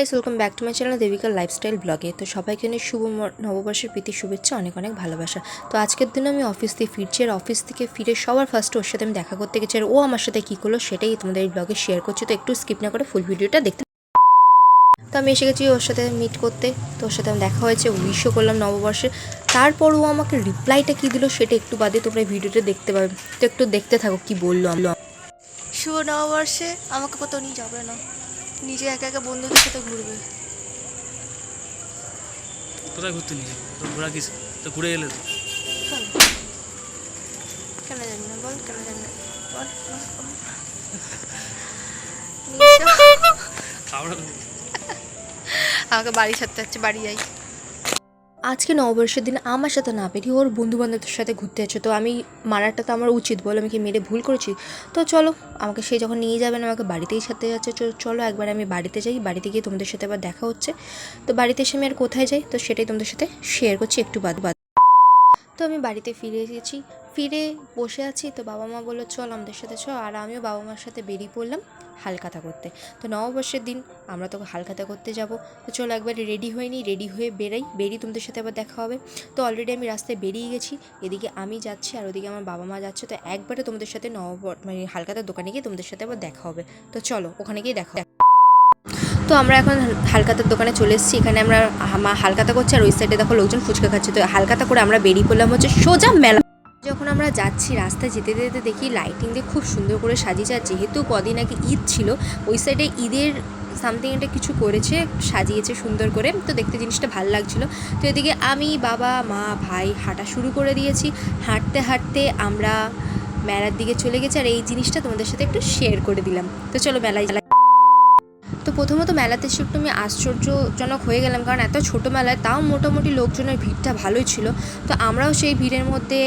Guys, welcome back to my channel Devika lifestyle ব্লগে। তো সবাইকে নিয়ে শুভ নববর্ষের প্রীতি শুভেচ্ছা, অনেক অনেক ভালোবাসা। তো আজকের দিনে আমি অফিস থেকে ফিরছি, আর অফিস থেকে ফিরে সবার ফার্স্টে ওর সাথে আমি দেখা করতে গেছি, আর ও আমার সাথে কী করলো সেটাই তোমাদের এই ব্লগে শেয়ার করছি। তো একটু স্কিপ না করে ফুল ভিডিওটা দেখতে। তো আমি এসে গেছি ওর সাথে মিট করতে। তো ওর সাথে আমি দেখা হয়েছে, উইশও করলাম নববর্ষে। তারপর ও আমাকে রিপ্লাইটা কী দিল সেটা একটু বাদে তোমরা এই ভিডিওটা দেখতে পাবে। তো একটু দেখতে থাকো কী বললো। শুভ নববর্ষে আমাকে কোথাও নিয়ে যাবে না, নিজে একা একা বন্ধুদের সাথে ঘুরবে। কোথায় ঘুরতে নিয়ে যাবো? তো ঘোরা কিছু তো ঘুরে এলে তো কেন জানি না, বল কেন জানি না, বল আমাকে বাড়ি ছাড়তে হচ্ছে, বাড়ি যাই। আজকে নববর্ষের দিন আমার সাথে না পেরিয়ে ওর বন্ধুবান্ধবদের সাথে ঘুরতে যাচ্ছে। তো আমি মারাটা তো আমার উচিত, বলো আমি কি মেরে ভুল করেছি? তো চলো, আমাকে সে যখন নিয়ে যাবেন আমাকে বাড়িতেই সাথে যাচ্ছে। চলো একবার আমি বাড়িতে যাই, বাড়িতে গিয়ে তোমাদের সাথে আবার দেখা হচ্ছে। তো বাড়িতে এসে আমি আর কোথায় যাই তো সেটাই তোমাদের সাথে শেয়ার করছি একটু বাদ। তো আমি বাড়িতে ফিরে এসেছি, ফিরে বসে আছি। তো বাবা মা বললো চল আমাদের সাথে চল, আর আমিও বাবা মার সাথে বেরিয়ে পড়লাম হালখাতা করতে। তো নববর্ষের দিন আমরা তো হালখাতা করতে যাব। তো চলো একবারে রেডি হয়ে নিই, রেডি হয়ে বেরিয়ে তোমাদের সাথে আবার দেখা হবে। তো অলরেডি আমি রাস্তায় বেরিয়ে গেছি, এদিকে আমি যাচ্ছি আর ওদিকে আমার বাবা মা যাচ্ছে। তো একবারে তোমাদের সাথে মানে হালখাতার দোকানে গিয়ে তোমাদের সাথে আবার দেখা হবে। তো চলো ওখানে গিয়ে দেখা। তো আমরা এখন হালখাতার দোকানে চলে এসেছি। এখানে আমরা হালখাতা করছি, আর ওই সাইডে দেখো লোকজন ফুচকা খাচ্ছে। তো হালখাতা করে আমরা বেরিয়ে পড়লাম হচ্ছে সোজা মেলা। যখন আমরা যাচ্ছি রাস্তায় যেতে যেতে দেখি লাইটিং দিয়ে খুব সুন্দর করে সাজিয়েছে। আর যেহেতু কদিন আগে ঈদ ছিল, ওই সাইডে ঈদের সামথিং এটা কিছু করেছে, সাজিয়েছে সুন্দর করে। তো দেখতে জিনিসটা ভালো লাগছিলো। তো এদিকে আমি বাবা মা ভাই হাঁটা শুরু করে দিয়েছি। হাঁটতে হাঁটতে আমরা মেলার দিকে চলে গেছি, আর এই জিনিসটা তোমাদের সাথে একটু শেয়ার করে দিলাম। তো চলো মেলায়। তো প্রথমত মেলাতে এসে একটু আমি আশ্চর্যজনক হয়ে গেলাম, কারণ এত ছোটো মেলায় তাও মোটামুটি লোকজনের ভিড়টা ভালোই ছিল। তো আমরাও সেই ভিড়ের মধ্যে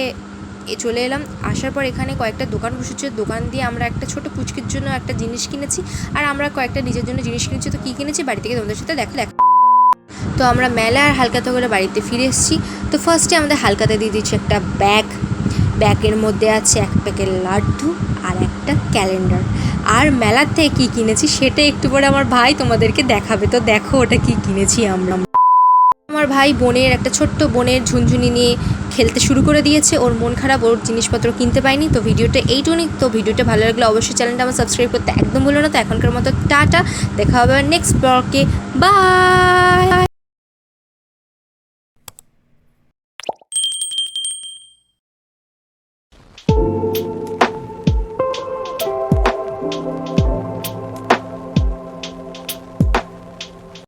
চলে এলাম। আসার পর এখানে কয়েকটা দোকান বসেছে, দোকান দিয়ে আমরা একটা ছোটো পুচকির জন্য একটা জিনিস কিনেছি, আর আমরা কয়েকটা নিজের জন্য জিনিস কিনেছি। তো কী কিনেছি বাড়ি থেকে তোমাদের সাথে দেখা। তো আমরা মেলা আর হালখাতা করে বাড়িতে ফিরে এসেছি। তো ফার্স্টে আমাদের হালখাতা দিয়ে দিচ্ছি একটা ব্যাগের মধ্যে আছে এক প্যাকেট লাড্ডু আর একটা ক্যালেন্ডার। আর মেলার থেকে কী কিনেছি সেটা একটু পরে আমার ভাই তোমাদেরকে দেখাবে। তো দেখো ওটা কী কিনেছি আমরা। আমার ভাই একটা ছোট্ট বোনের ঝুনঝুনি নিয়ে খেলতে শুরু করে দিয়েছে। ওর মন খারাপ, ওর জিনিসপত্র কিনতে পায়নি। তো ভিডিওটা এইটুকুনি। তো ভিডিওটা ভালো লাগলে অবশ্যই চ্যানেলটা আমার সাবস্ক্রাইব করতে একদম ভুলো না। তো এখনকার মতো টাটা, দেখা হবে নেক্সট ব্লগে, বাই।